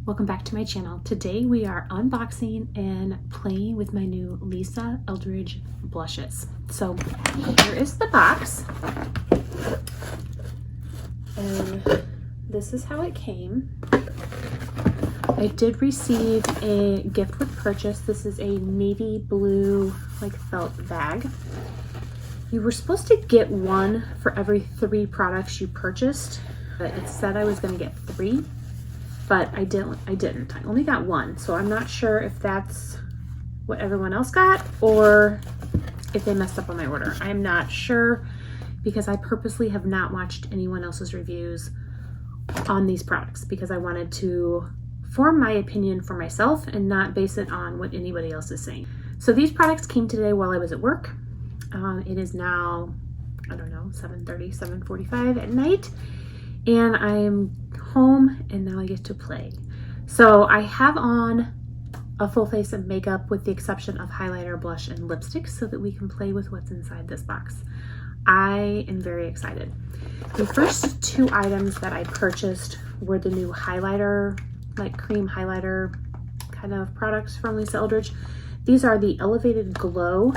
Welcome back to my channel. Today we are unboxing and playing with my new Lisa Eldridge blushes. So here is the box, and this is how it came. I did receive a gift with purchase. This is a navy blue like felt bag. You were supposed to get one for every 3 products you purchased, but it said I was going to get 3. But I didn't. I only got 1. So I'm not sure if that's what everyone else got or if they messed up on my order. I'm not sure because I purposely have not watched anyone else's reviews on these products because I wanted to form my opinion for myself and not base it on what anybody else is saying. So these products came today while I was at work. It is now, I don't know, 7:30, 7:45 at night. And I'm home and now I get to play. So I have on a full face of makeup with the exception of highlighter, blush, and lipstick so that we can play with what's inside this box. I am very excited. The first 2 items that I purchased were the new highlighter, like cream highlighter kind of products from Lisa Eldridge. These are the Elevated Glow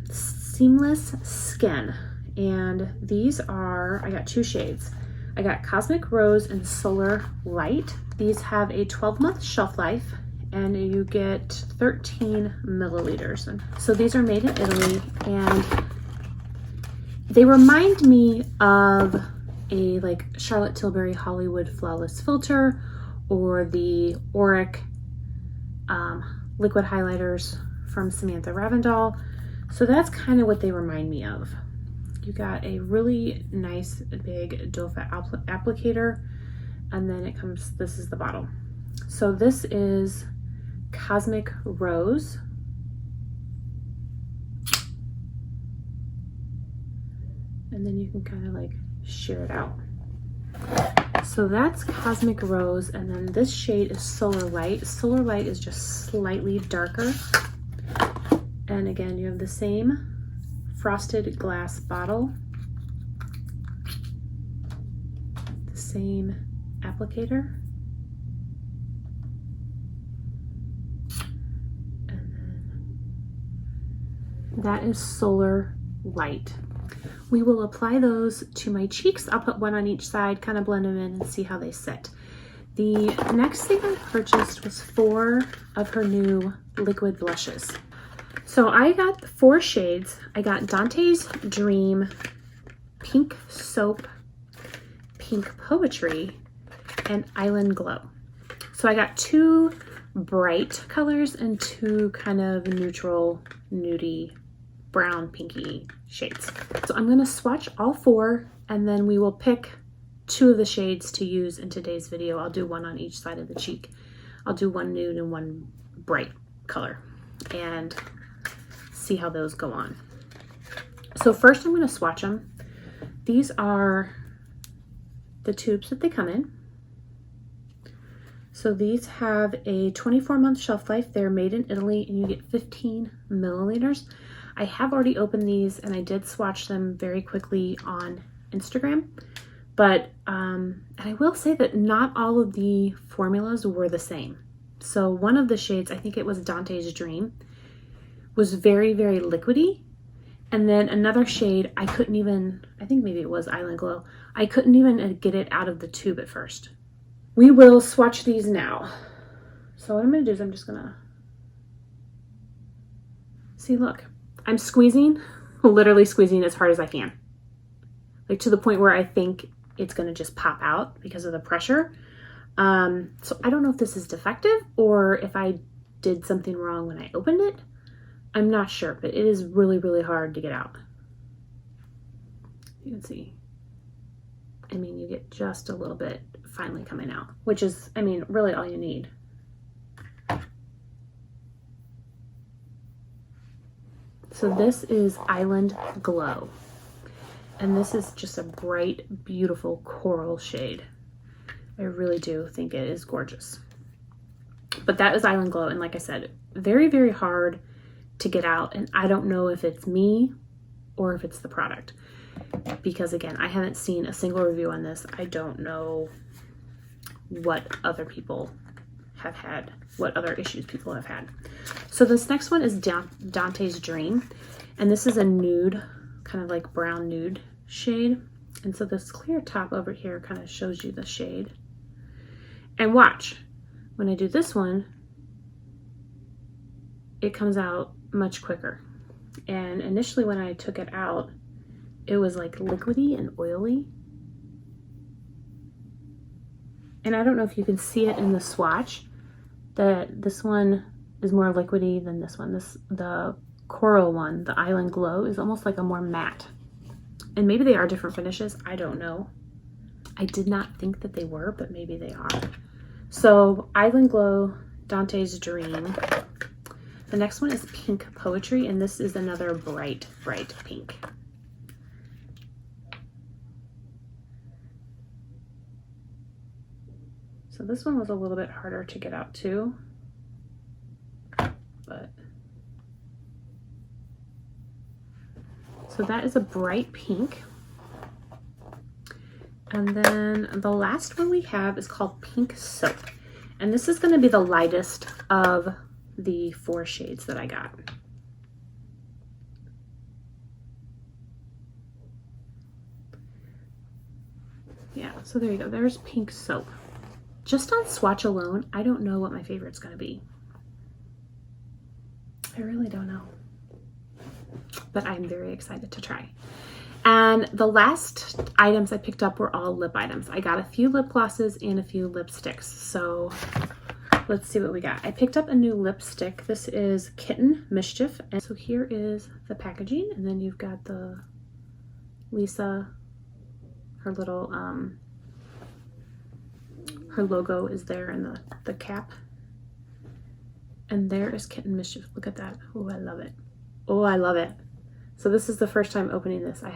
Seamless Skin. And these are, I got 2 shades. I got Cosmic Rose and Solar Light. These have a 12-month shelf life and you get 13 milliliters. And so these are made in Italy and they remind me of a like Charlotte Tilbury Hollywood Flawless Filter or the Auric liquid highlighters from Samantha Ravindal. So that's kind of what they remind me of. You got a really nice big doe foot applicator, and then it comes, this is the bottle. So this is Cosmic Rose. And then you can kind of like shear it out. So that's Cosmic Rose, and then this shade is Solar Light. Solar Light is just slightly darker. And again, you have the same frosted glass bottle, the same applicator, and then that is Solar Light. We will apply those to my cheeks. I'll put one on each side, kind of blend them in and see how they sit. The next thing I purchased was 4 of her new liquid blushes. So I got 4 shades. I got Dante's Dream, Pink Soap, Pink Poetry, and Island Glow. So I got 2 bright colors and 2 kind of neutral, nudie, brown, pinky shades. So I'm gonna swatch all 4 and then we will pick 2 of the shades to use in today's video. I'll do one on each side of the cheek. I'll do one nude and one bright color and see how those go on. So first I'm going to swatch them. These are the tubes that they come in. So these have a 24-month shelf life. They're made in Italy and you get 15 milliliters. I have already opened these and I did swatch them very quickly on Instagram. But and I will say that not all of the formulas were the same. So one of the shades, I think it was Dante's Dream, was very, very liquidy. And then another shade, I couldn't even, I think maybe it was Island Glow. I couldn't even get it out of the tube at first. We will swatch these now. So what I'm gonna do is I'm just gonna, see, look, I'm squeezing, literally squeezing as hard as I can. Like to the point where I think it's gonna just pop out because of the pressure. So I don't know if this is defective or if I did something wrong when I opened it. I'm not sure, but it is really, really hard to get out. You can see. I mean, you get just a little bit finally coming out, which is, I mean, really all you need. So this is Island Glow. And this is just a bright, beautiful coral shade. I really do think it is gorgeous. But that is Island Glow. And like I said, very, very hard to get out, and I don't know if it's me or if it's the product because again I haven't seen a single review on this. I don't know what other people have had, what other issues people have had. So this next one is Dante's Dream. And this is a nude, kind of like brown nude shade. And so this clear top over here kind of shows you the shade. And watch, when I do this one, it comes out much quicker. And initially when I took it out, it was like liquidy and oily. And I don't know if you can see it in the swatch, that this one is more liquidy than this one. The coral one, the Island Glow, is almost like a more matte. And maybe they are different finishes, I don't know. I did not think that they were, but maybe they are. So Island Glow, Dante's Dream. The next one is Pink Poetry, and this is another bright, bright pink. So this one was a little bit harder to get out too, but so that is a bright pink. And then the last one we have is called Pink Soap. And this is going to be the lightest of the 4 shades that I got. Yeah, so there you go. There's Pink Soap. Just on swatch alone, I don't know what my favorite's going to be. I really don't know. But I'm very excited to try. And the last items I picked up were all lip items. I got a few lip glosses and a few lipsticks. So let's see what we got. I picked up a new lipstick. This is Kitten Mischief. And so here is the packaging. And then you've got the Lisa, her little, her logo is there in the cap. And there is Kitten Mischief. Look at that. Oh, I love it. Oh, I love it. So this is the first time opening this. I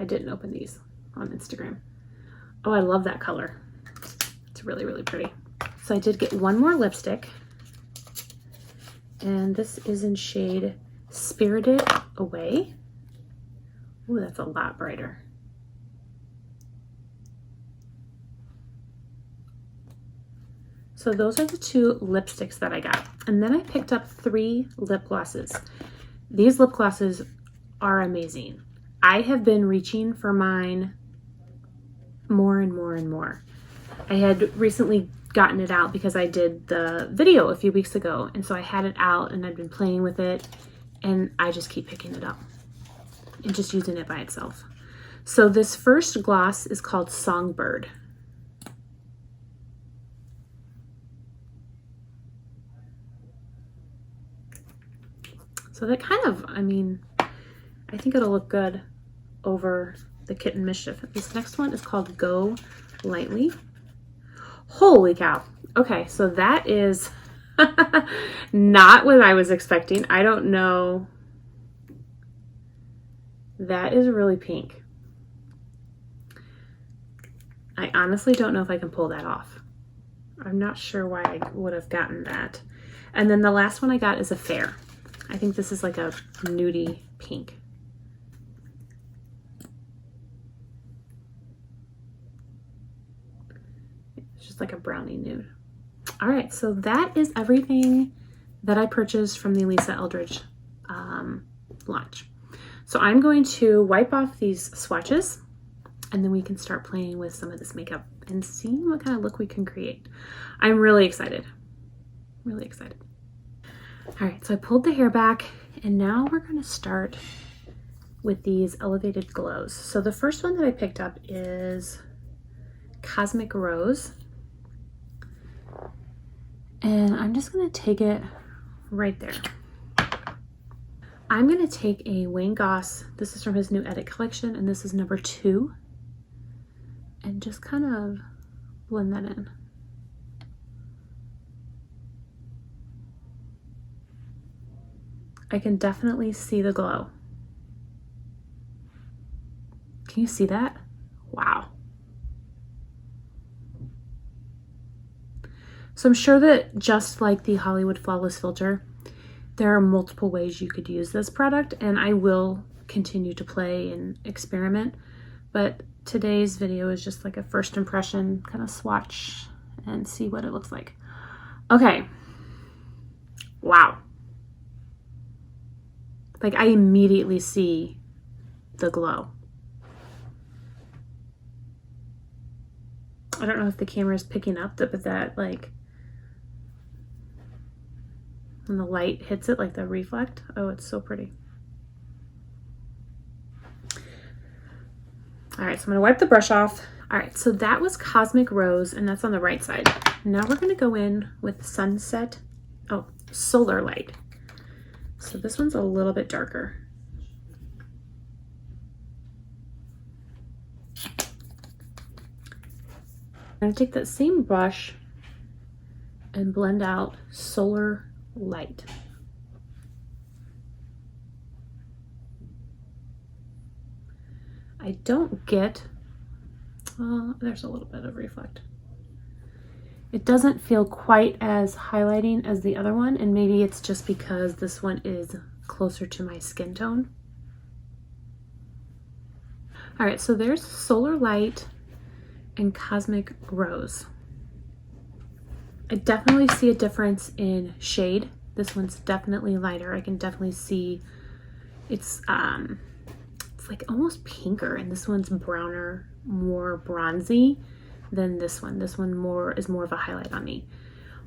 didn't open these on Instagram. Oh, I love that color. It's really, really pretty. So I did get one more lipstick. And this is in shade Spirited Away. Ooh, that's a lot brighter. So those are the 2 lipsticks that I got. And then I picked up 3 lip glosses. These lip glosses are amazing. I have been reaching for mine more and more and more. I had recently gotten it out because I did the video a few weeks ago. And so I had it out and I've been playing with it and I just keep picking it up and just using it by itself. So this first gloss is called Songbird. So that kind of, I mean, I think it'll look good over the Kitten Mischief. This next one is called Go Lightly. Holy cow. Okay, so that is not what I was expecting. I don't know. That is really pink. I honestly don't know if I can pull that off. I'm not sure why I would have gotten that. And then the last one I got is a Fair. I think this is like a nudie pink. It's just like a brownie nude. All right, so that is everything that I purchased from the Lisa Eldridge launch. So I'm going to wipe off these swatches and then we can start playing with some of this makeup and seeing what kind of look we can create. I'm really excited, really excited. All right, so I pulled the hair back and now we're gonna start with these elevated glows. So the first one that I picked up is Cosmic Rose. And I'm just gonna take it right there. I'm gonna take a Wayne Goss, this is from his new Edit collection, and this is number 2, and just kind of blend that in. I can definitely see the glow. Can you see that? Wow. So I'm sure that just like the Hollywood Flawless Filter, there are multiple ways you could use this product, and I will continue to play and experiment. But today's video is just like a first impression, kind of swatch and see what it looks like. Okay. Wow. Like I immediately see the glow. I don't know if the camera is picking up but that like when the light hits it, like the reflect. Oh, it's so pretty. All right, so I'm gonna wipe the brush off. All right, so that was Cosmic Rose, and that's on the right side. Now we're gonna go in with Solar Light. So this one's a little bit darker. I'm gonna take that same brush and blend out Solar Light. I don't get, there's a little bit of reflect. It doesn't feel quite as highlighting as the other one, and maybe it's just because this one is closer to my skin tone. All right, so there's Solar Light and Cosmic Rose. I definitely see a difference in shade. This one's definitely lighter. I can definitely see it's like almost pinker, and this one's browner, more bronzy than this one. This one is more of a highlight on me.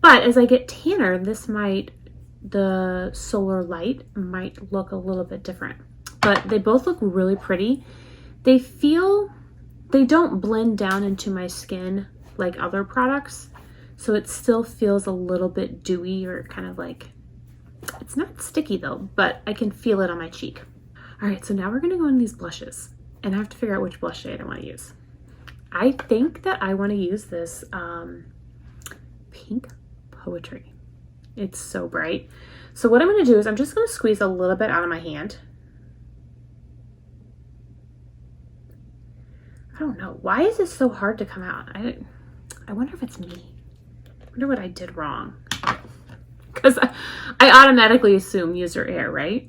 But as I get tanner, the Solar Light might look a little bit different. But they both look really pretty. They don't blend down into my skin like other products. So it still feels a little bit dewy, or kind of like, it's not sticky though, but I can feel it on my cheek. All right, so now we're gonna go in these blushes, and I have to figure out which blush shade I wanna use. I think that I wanna use this Pink Poetry. It's so bright. So what I'm gonna do is I'm just gonna squeeze a little bit out of my hand. I don't know, why is this so hard to come out? I wonder if it's me. I wonder what I did wrong. Because I automatically assume user error, right?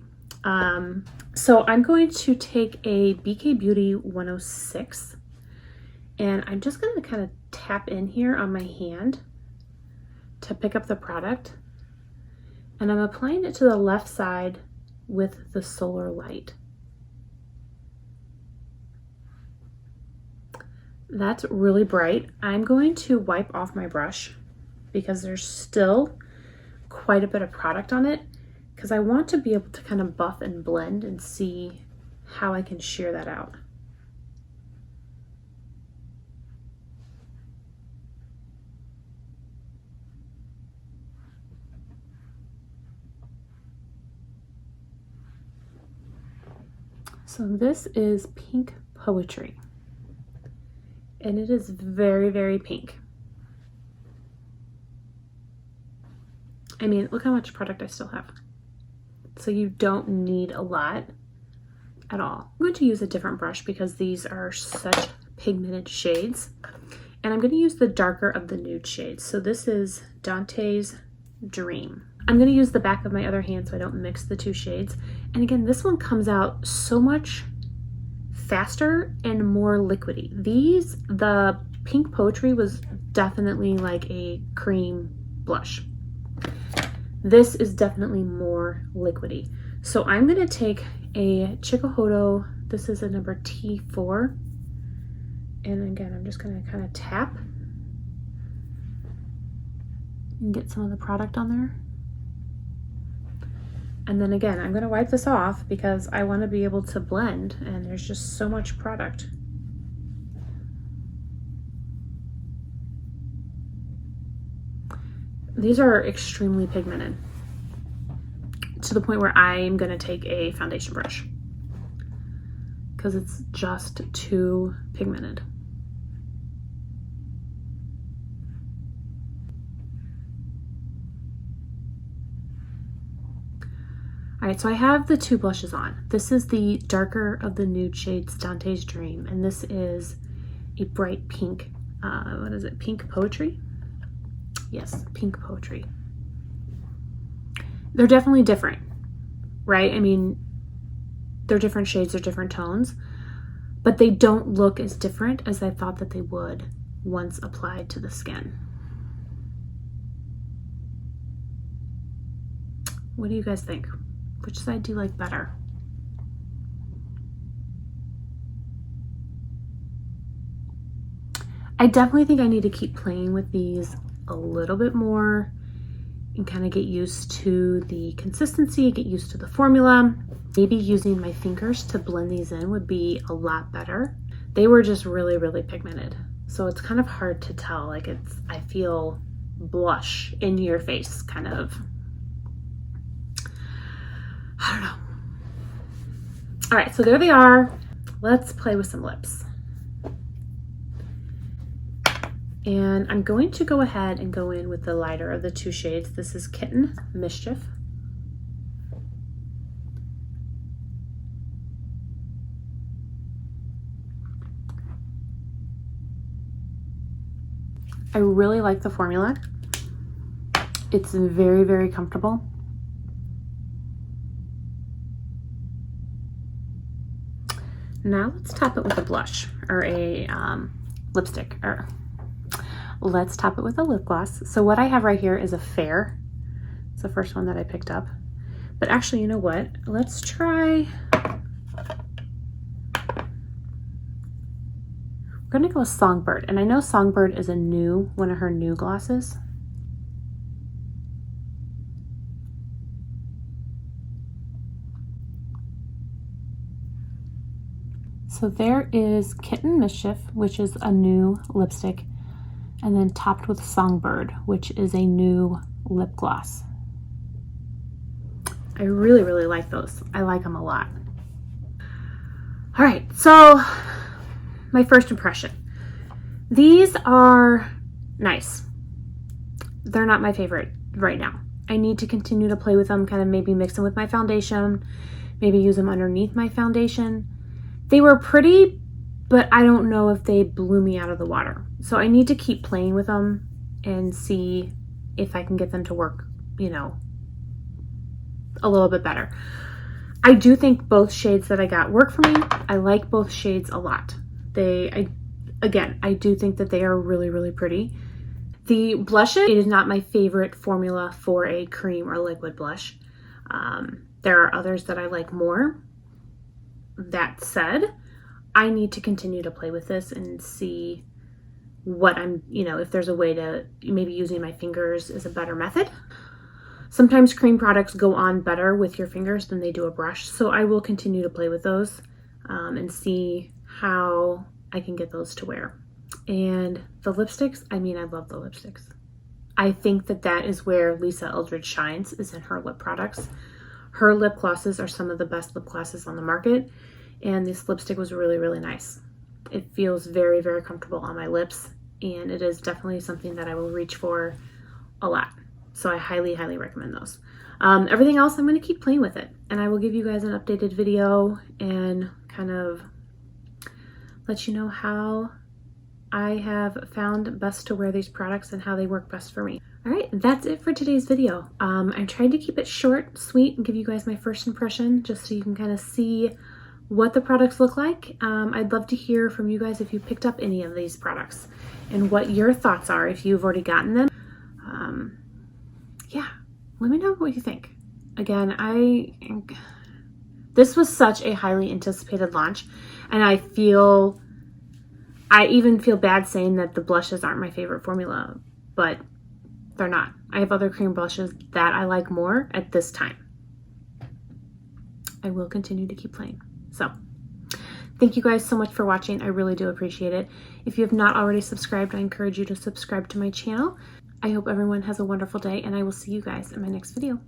So I'm going to take a BK Beauty 106, and I'm just going to kind of tap in here on my hand to pick up the product, and I'm applying it to the left side with the Solar Light. That's really bright. I'm going to wipe off my brush because there's still quite a bit of product on it, because I want to be able to kind of buff and blend and see how I can shear that out. So this is Pink Poetry, and it is very, very pink. I mean, look how much product I still have. So you don't need a lot at all. I'm going to use a different brush because these are such pigmented shades. And I'm going to use the darker of the nude shades. So this is Dante's Dream. I'm going to use the back of my other hand so I don't mix the two shades. And again, this one comes out so much faster and more liquidy. The Pink Poetry was definitely like a cream blush. This is definitely more liquidy. So I'm going to take a Chikuhodo, this is a number T4, and again I'm just going to kind of tap and get some of the product on there. And then again, I'm going to wipe this off because I want to be able to blend, and there's just so much product. These are extremely pigmented to the point where I'm going to take a foundation brush because it's just too pigmented. All right, so I have the two blushes on. This is the darker of the nude shades, Dante's Dream, and this is a bright pink, what is it, Pink Poetry? Yes, Pink Poetry. They're definitely different, right? I mean, they're different shades, they're different tones, but they don't look as different as I thought that they would once applied to the skin. What do you guys think? Which side do you like better? I definitely think I need to keep playing with these a little bit more and kind of get used to the consistency, get used to the formula. Maybe using my fingers to blend these in would be a lot better. They were just really, really pigmented. So it's kind of hard to tell. Like I feel blush in your face kind of. I don't know. All right, so there they are. Let's play with some lips. And I'm going to go ahead and go in with the lighter of the two shades. This is Kitten, Mischief. I really like the formula. It's very, very comfortable. Now let's top it with a blush or a lipstick. Let's top it with a lip gloss. So what I have right here is a Fair. It's the first one that I picked up. But actually, you know what? Let's try. We're gonna go with Songbird. And I know Songbird is one of her new glosses. So there is Kitten Mischief, which is a new lipstick, and then topped with Songbird, which is a new lip gloss. I really, really like those. I like them a lot. All right, so my first impression. These are nice. They're not my favorite right now. I need to continue to play with them, kind of maybe mix them with my foundation, maybe use them underneath my foundation. They were pretty, but I don't know if they blew me out of the water. So I need to keep playing with them and see if I can get them to work, you know, a little bit better. I do think both shades that I got work for me. I like both shades a lot. I do think that they are really, really pretty. The blushes, it is not my favorite formula for a cream or liquid blush. There are others that I like more. That said, I need to continue to play with this and see what if there's a way to, maybe using my fingers is a better method. Sometimes cream products go on better with your fingers than they do a brush. So I will continue to play with those and see how I can get those to wear. And the lipsticks, I love the lipsticks. I think that is where Lisa Eldridge shines, is in her lip products. Her lip glosses are some of the best lip glosses on the market, and this lipstick was really, really nice. It feels very, very comfortable on my lips, and it is definitely something that I will reach for a lot. So I highly, highly recommend those. Everything else, I'm going to keep playing with it, and I will give you guys an updated video and kind of let you know how I have found best to wear these products and how they work best for me. All right, that's it for today's video. I'm trying to keep it short, sweet, and give you guys my first impression just so you can kind of see what the products look like. I'd love to hear from you guys if you picked up any of these products and what your thoughts are if you've already gotten them. Yeah, let me know what you think. Again, this was such a highly anticipated launch, and I even feel bad saying that the blushes aren't my favorite formula, but they're not. I have other cream blushes that I like more at this time. I will continue to keep playing. So thank you guys so much for watching. I really do appreciate it. If you have not already subscribed, I encourage you to subscribe to my channel. I hope everyone has a wonderful day, and I will see you guys in my next video.